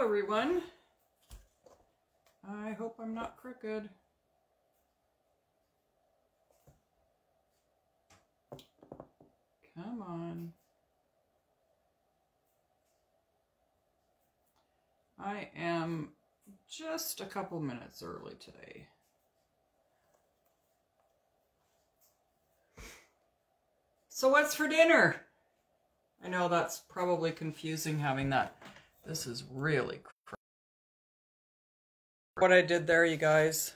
everyone. I hope I'm not crooked. Come on. I am just a couple minutes early today. So what's for dinner? I know that's probably confusing having that. This is really what I did there, you guys.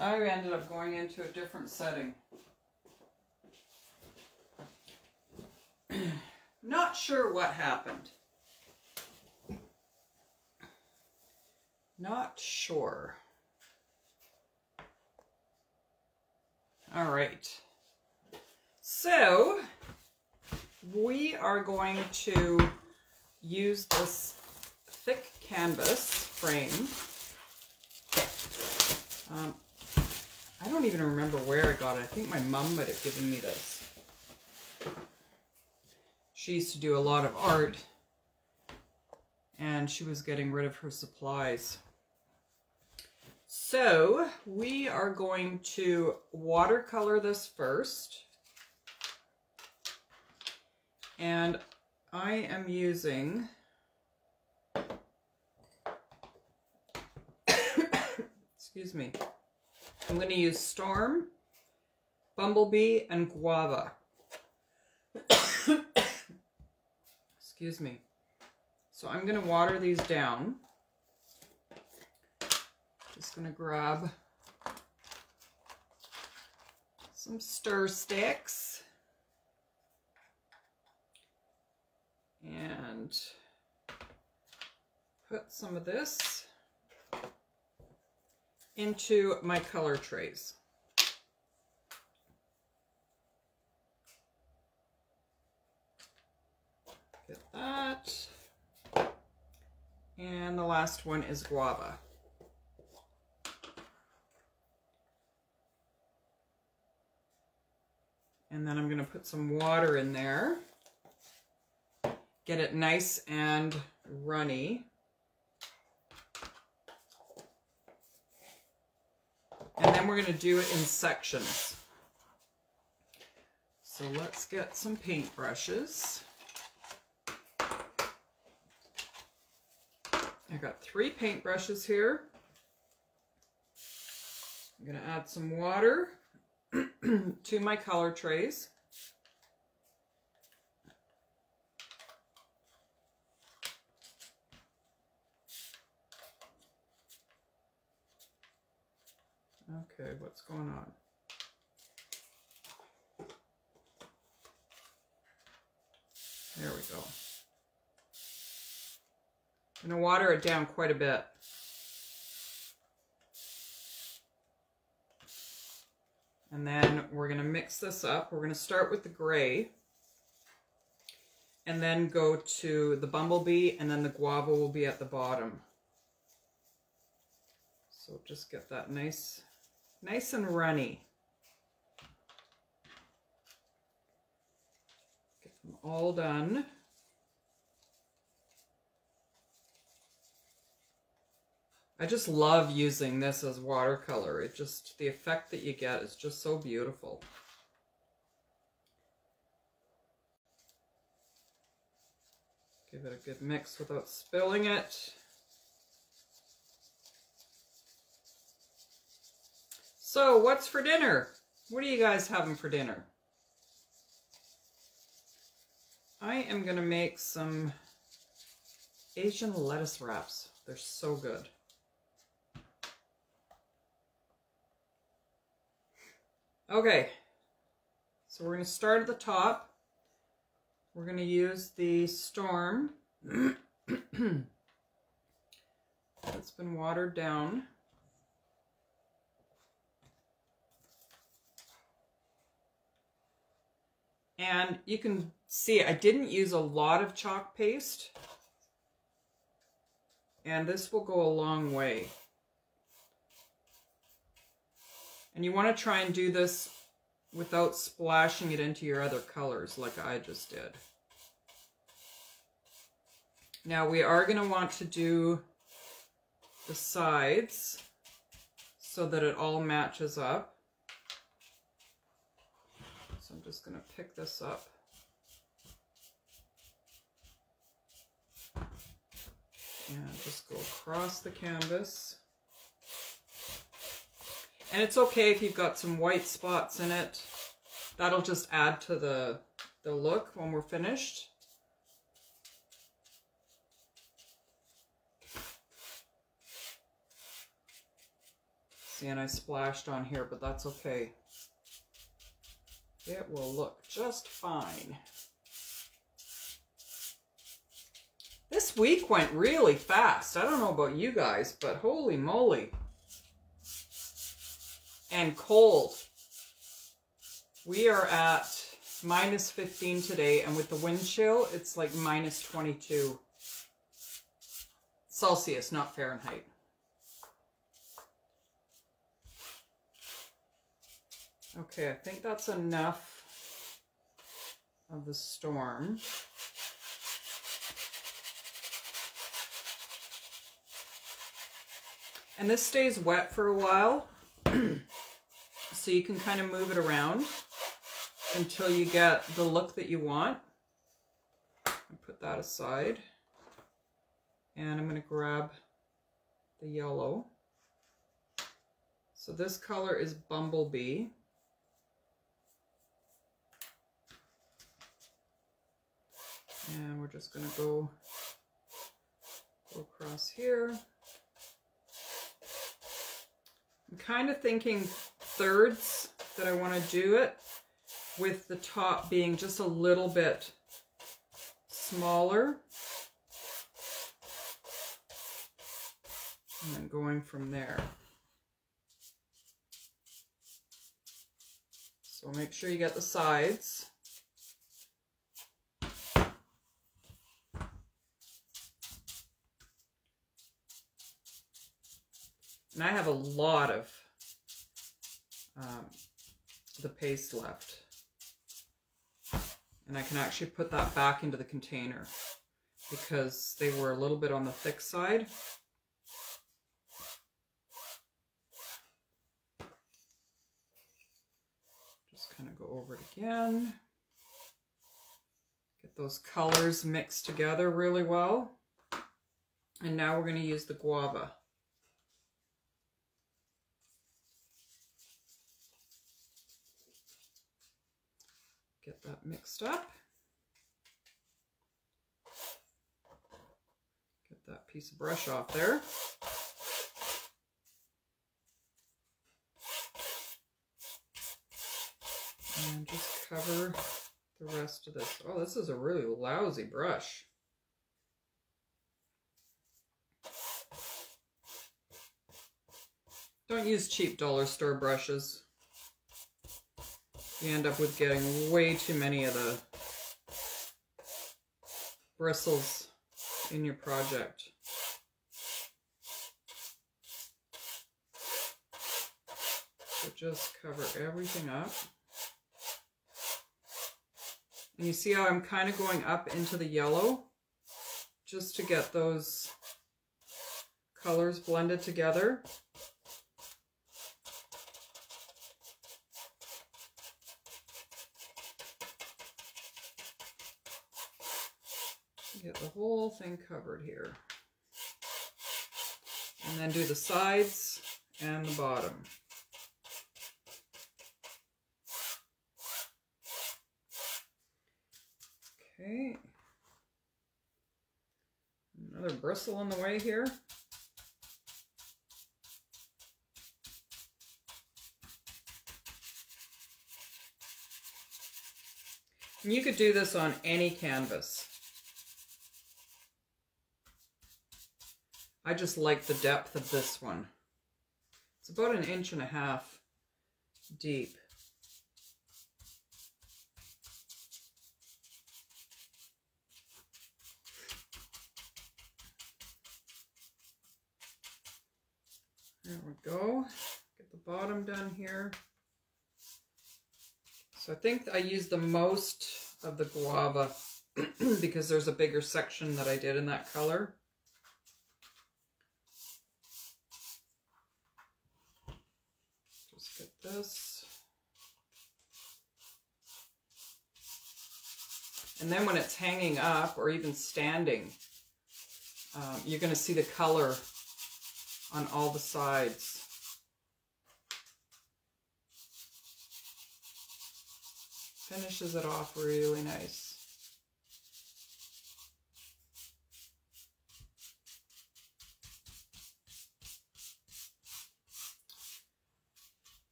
I ended up going into a different setting. Not sure what happened. Not sure. All right. So we are going to use this thick canvas frame. I don't even remember where I got it. I think my mom might have given me this. She used to do a lot of art, and she was getting rid of her supplies. So we are going to watercolor this first. And I am using excuse me. I'm going to use Storm, Bumblebee, and Guava. Excuse me. So I'm going to water these down. Just going to grab some stir sticks and put some of this into my color trays. Get that. And the last one is Guava. And then I'm going to put some water in there. Get it nice and runny. And then we're going to do it in sections. So let's get some paintbrushes. I got 3 paintbrushes here. I'm going to add some water to my color trays. Okay, what's going on? There we go. I'm going to water it down quite a bit. And then we're going to mix this up. We're going to start with the gray and then go to the Bumblebee, and then the Guava will be at the bottom. So just get that nice and runny. Get them all done. I just love using this as watercolor. It just, the effect that you get is just so beautiful. Give it a good mix without spilling it. So, what's for dinner? What are you guys having for dinner? I am going to make some Asian lettuce wraps. They're so good. Okay, so we're going to start at the top. We're going to use the Storm. That's been watered down. And you can see I didn't use a lot of chalk paste. And this will go a long way. And you want to try and do this without splashing it into your other colors like I just did. Now we are going to want to do the sides so that it all matches up. So I'm just going to pick this up. And just go across the canvas. And it's okay if you've got some white spots in it. That'll just add to the look when we're finished. See, and I splashed on here, but that's okay. It will look just fine. This week went really fast. I don't know about you guys, but holy moly. And cold. We are at -15 today, and with the wind chill, it's like -22 Celsius, not Fahrenheit. Okay, I think that's enough of the storm. And this stays wet for a while, so you can kind of move it around until you get the look that you want. I'll put that aside. And I'm going to grab the yellow. So this color is Bumblebee. And we're just going to go across here. I'm kind of thinking thirds that I want to do it, with the top being just a little bit smaller. And then going from there. So make sure you get the sides. And I have a lot of the paste left. And I can actually put that back into the container because they were a little bit on the thick side. Just kind of go over it again. Get those colors mixed together really well. And now we're going to use the guava. Get that mixed up. Get that piece of brush off there. And just cover the rest of this. Oh, this is a really lousy brush. Don't use cheap dollar store brushes. You end up with getting way too many of the bristles in your project. So just cover everything up. And you see how I'm kind of going up into the yellow just to get those colors blended together. Get the whole thing covered here. And then do the sides and the bottom. Okay. Another bristle in the way here. And you could do this on any canvas. I just like the depth of this one. It's about 1.5 inches deep. There we go. Get the bottom done here. So I think I used the most of the guava because there's a bigger section that I did in that color. Just get this. And then when it's hanging up or even standing, you're going to see the color on all the sides. Finishes it off really nice.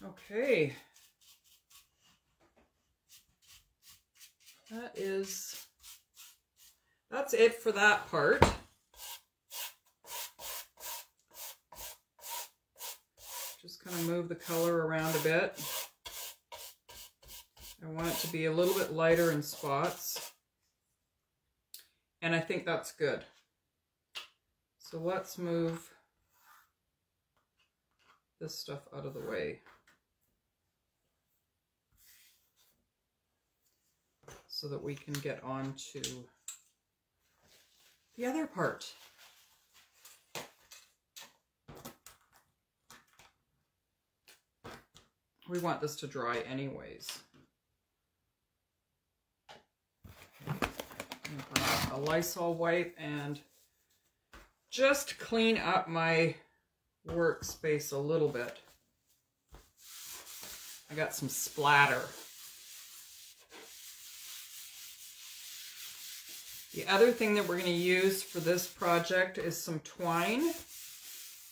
Okay. That's it for that part. Just kind of move the color around a bit. I want it to be a little bit lighter in spots. And I think that's good. So let's move this stuff out of the way, so that we can get on to the other part. We want this to dry anyways. Okay. I'm gonna grab a Lysol wipe and just clean up my workspace a little bit. I got some splatter. The other thing that we're going to use for this project is some twine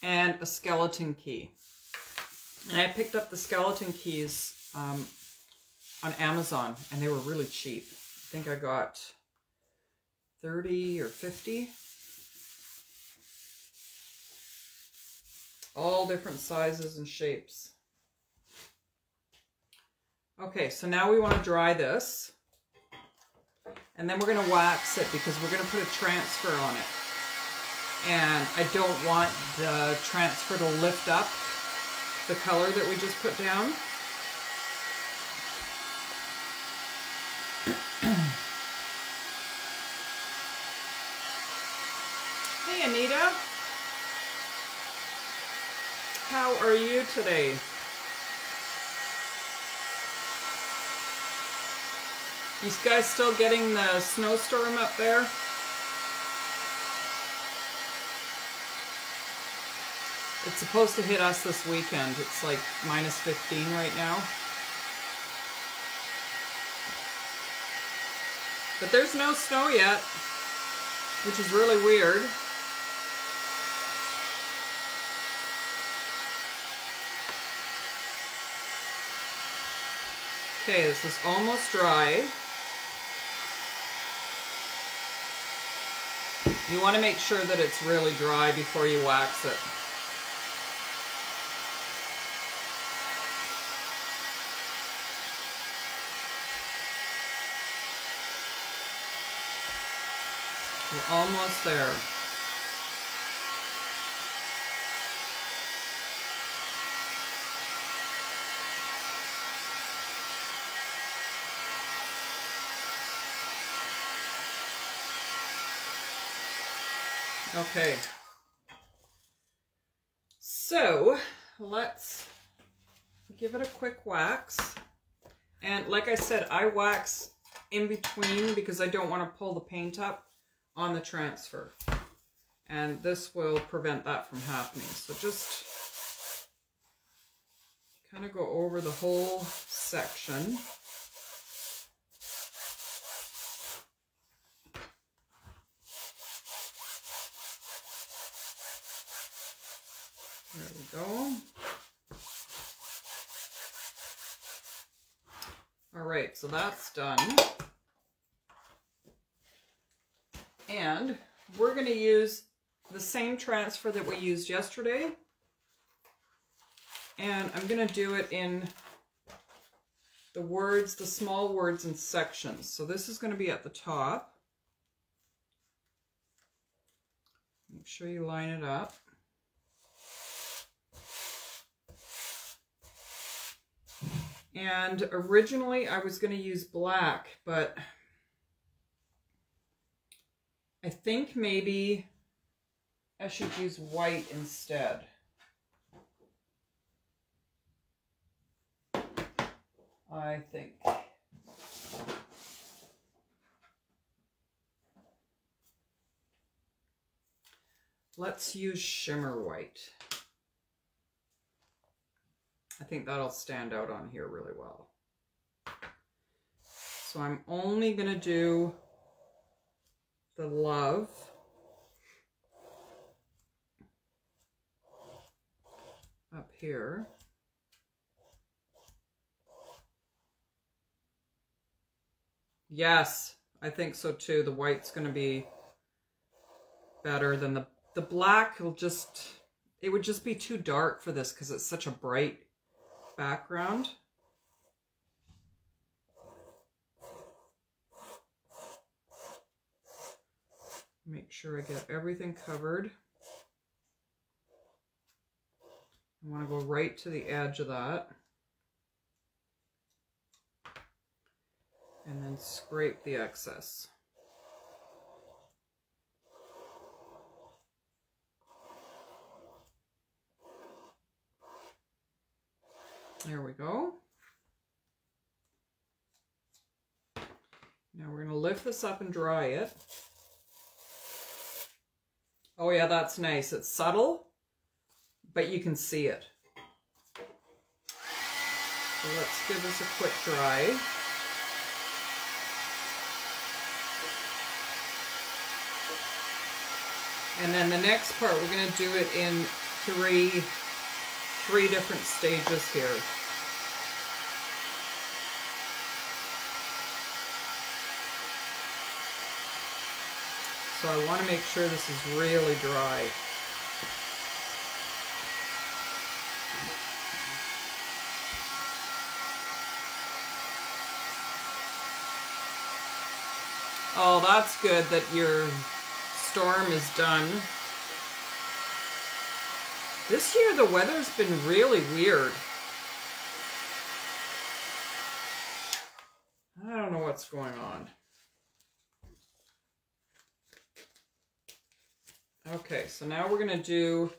and a skeleton key. And I picked up the skeleton keys on Amazon, and they were really cheap. I think I got 30 or 50. All different sizes and shapes. Okay, so now we want to dry this. And then we're going to wax it because we're going to put a transfer on it. And I don't want the transfer to lift up the color that we just put down. Hey Anita, how are you today? You guys still getting the snowstorm up there? It's supposed to hit us this weekend. It's like minus 15 right now. But there's no snow yet, which is really weird. Okay, this is almost dry. You want to make sure that it's really dry before you wax it. We're almost there. Okay, so let's give it a quick wax. And like I said, I wax in between because I don't want to pull the paint up on the transfer. And this will prevent that from happening. So just kind of go over the whole section. There we go. All right, so that's done. And we're going to use the same transfer that we used yesterday. And I'm going to do it in the words, the small words in sections. So this is going to be at the top. Make sure you line it up. And originally I was going to use black, but think maybe I should use white instead. I think. Let's use shimmer white. I think that'll stand out on here really well. So I'm only going to do the love up here. Yes, I think so too. The white's going to be better than the black. It would just be too dark for this because it's such a bright background. Make sure I get everything covered. I want to go right to the edge of that. And then scrape the excess. There we go. Now we're going to lift this up and dry it. Oh yeah, that's nice. It's subtle, but you can see it. So let's give this a quick dry. And then the next part, we're going to do it in three different stages here. So I want to make sure this is really dry. Oh, that's good that your storm is done. This year the weather's been really weird. I don't know what's going on. Okay, so now we're going to do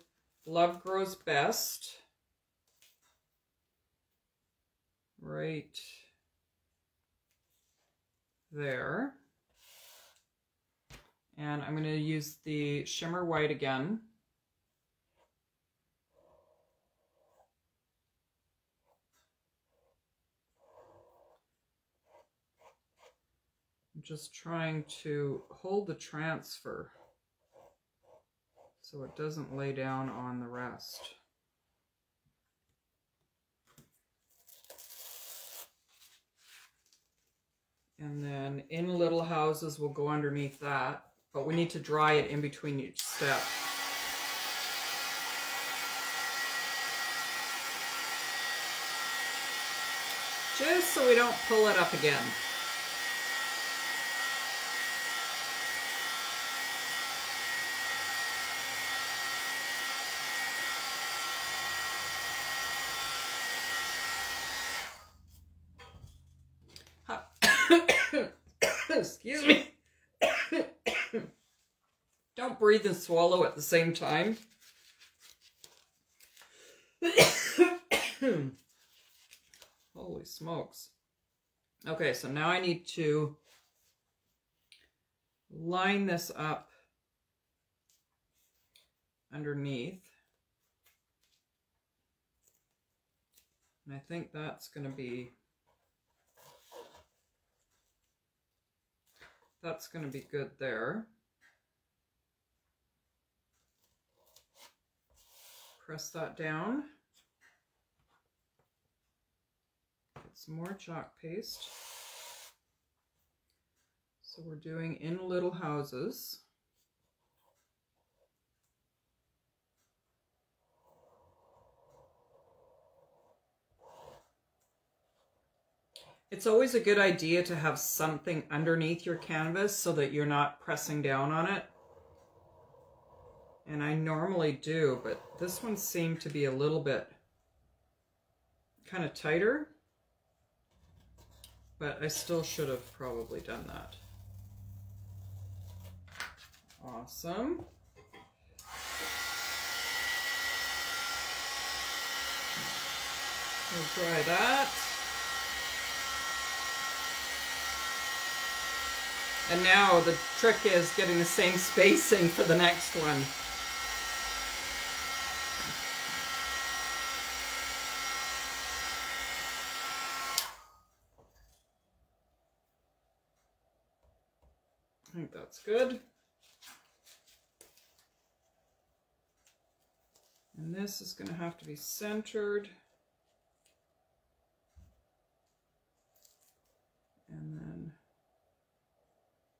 Love Grows Best. Right there. And I'm going to use the shimmer white again. I'm just trying to hold the transfer so it doesn't lay down on the rest. And then In Little Houses will go underneath that, but we need to dry it in between each step. Just so we don't pull it up again. Excuse me. Don't breathe and swallow at the same time. Holy smokes. Okay, so now I need to line this up underneath. And I think that's going to be good there. Press that down. Get some more chalk paste. So we're doing In Little Houses. It's always a good idea to have something underneath your canvas so that you're not pressing down on it. And I normally do, but this one seemed to be a little bit kind of tighter. But I still should have probably done that. Awesome. We'll try that. And now the trick is getting the same spacing for the next one. I think that's good. And this is going to have to be centered. And then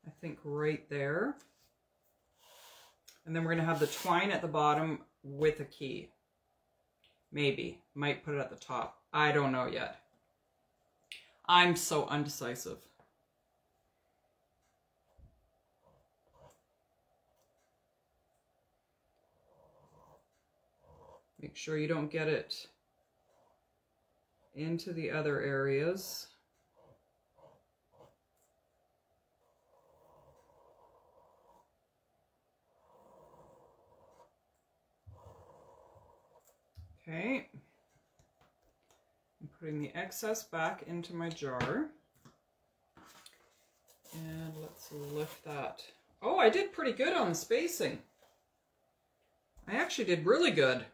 I think right there. And then we're going to have the twine at the bottom with a key. Maybe. Might put it at the top. I don't know yet. I'm so undecisive. Make sure you don't get it into the other areas. Okay. I'm putting the excess back into my jar. And let's lift that. Oh, I did pretty good on the spacing. I actually did really good.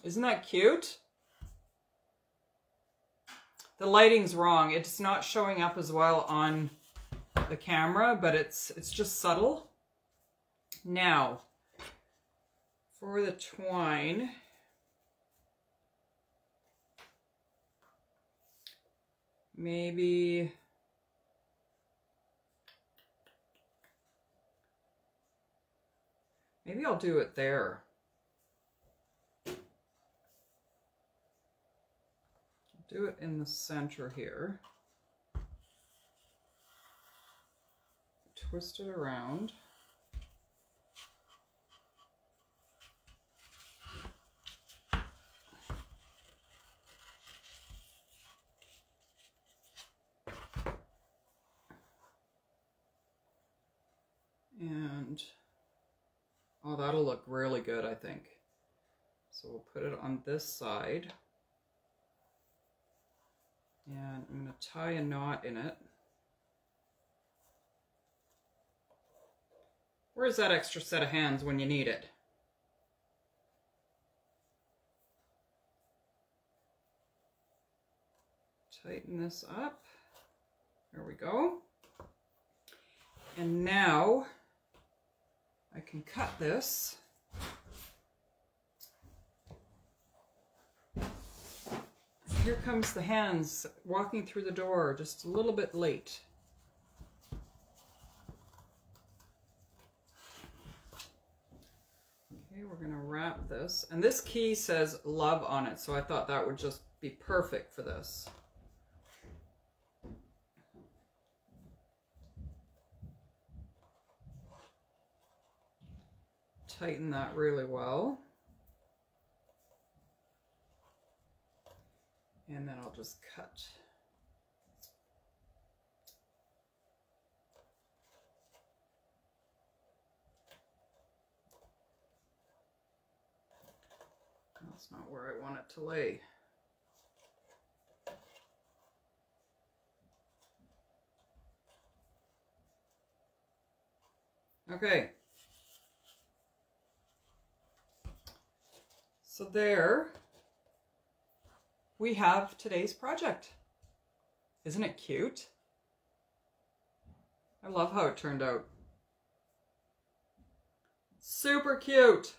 Isn't that cute? The lighting's wrong. It's not showing up as well on the camera, but it's just subtle. Now, for the twine, maybe I'll do it there. Do it in the center here. Twist it around. And oh, that'll look really good, I think. So we'll put it on this side. And I'm going to tie a knot in it. Where's that extra set of hands when you need it? Tighten this up. There we go. And now I can cut this. Here comes the hands walking through the door just a little bit late. Okay, we're going to wrap this. And this key says love on it, so I thought that would just be perfect for this. Tighten that really well. And then I'll just cut. That's not where I want it to lay. Okay. So there we have today's project. Isn't it cute? I love how it turned out. Super cute.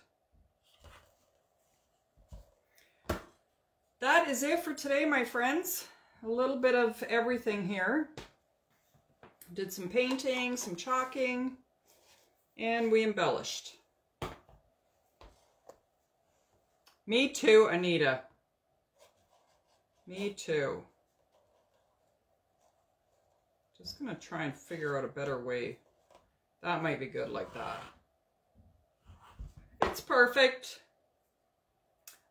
That is it for today, my friends. A little bit of everything here. Did some painting, some chalking, and we embellished. Me too, Anita. Me too. Just gonna try and figure out a better way. That might be good like that. It's perfect.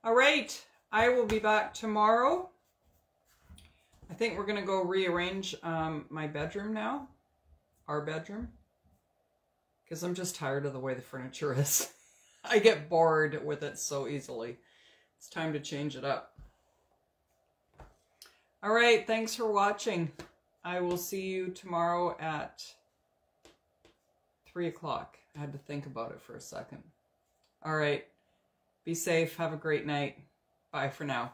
All right, I will be back tomorrow. I think we're gonna go rearrange my bedroom now. our bedroom. Because I'm just tired of the way the furniture is. I get bored with it so easily. It's time to change it up. All right, thanks for watching. I will see you tomorrow at 3 o'clock. I had to think about it for a second. All right, be safe. Have a great night. Bye for now.